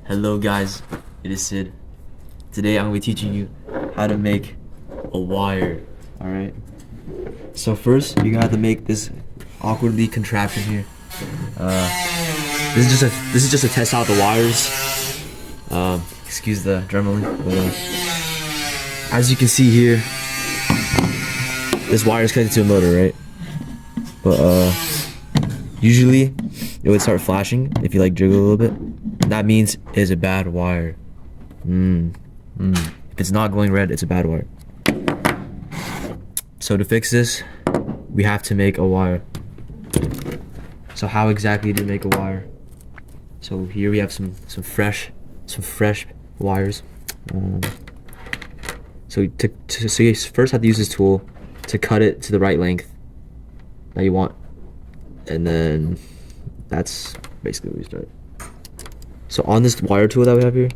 Hello guys, it is Sid. Today I'm going to be teaching you how to make a wire. Alright? So first, you're going to have to make this awkwardly contraption here. This is just to test out the wires. Excuse the adrenaline. As you can see here, this wire is connected to a motor, right? But usually it would start flashing if you like jiggle a little bit. That means it's a bad wire. If it's not glowing red, it's a bad wire. So to fix this, we have to make a wire. So how exactly do you make a wire? So here we have some fresh wires. So you first have to use this tool to cut it to the right length that you want, and then that's basically where we start. So on this wire tool that we have here,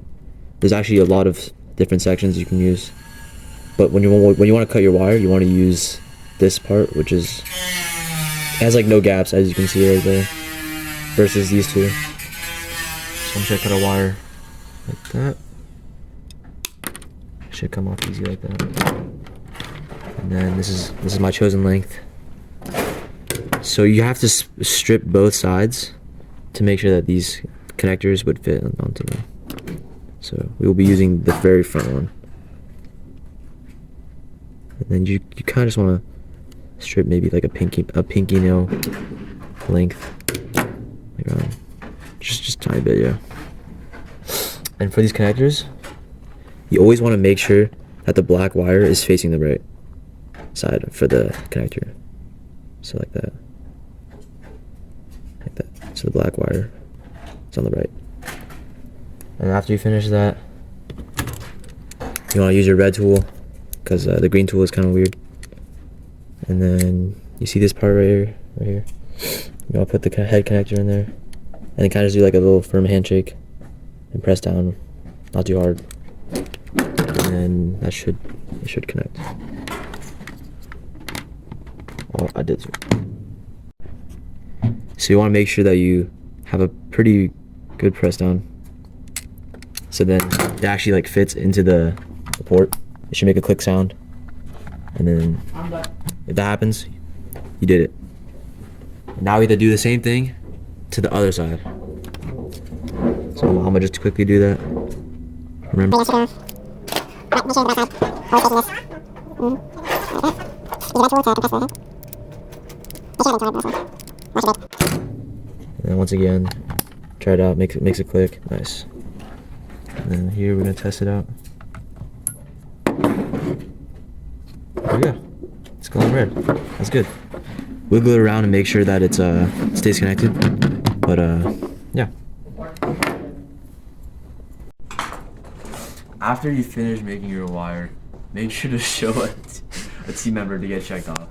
there's actually a lot of different sections you can use. But when you want to cut your wire, you want to use this part, which has like no gaps, as you can see right there, versus these two. So I'm just gonna cut a wire like that. It should come off easy like that. And then this is my chosen length. So you have to strip both sides to make sure that these connectors would fit onto them. So we will be using the very front one. And then you kind of just want to strip maybe like a pinky nail length, like around just tiny bit, yeah. And for these connectors, you always want to make sure that the black wire is facing the right side for the connector. So like that. So the black wire is on the right. And after you finish that, you want to use your red tool, because the green tool is kind of weird. And then you see this part right here. You want to put the head connector in there, and then kind of do like a little firm handshake and press down, not too hard. And then it should connect. Oh, I did too. So you want to make sure that you have a pretty good press down, so then it actually like fits into the port. It should make a click sound, and then if that happens, you did it. Now we have to do the same thing to the other side. So I'm gonna just quickly do that. Remember. And then once again, try it out, makes it click, nice. And then here we're gonna test it out. There we go. It's glowing red. That's good. Wiggle it around and make sure that it stays connected. But yeah. After you finish making your wire, make sure to show a team member to get checked off.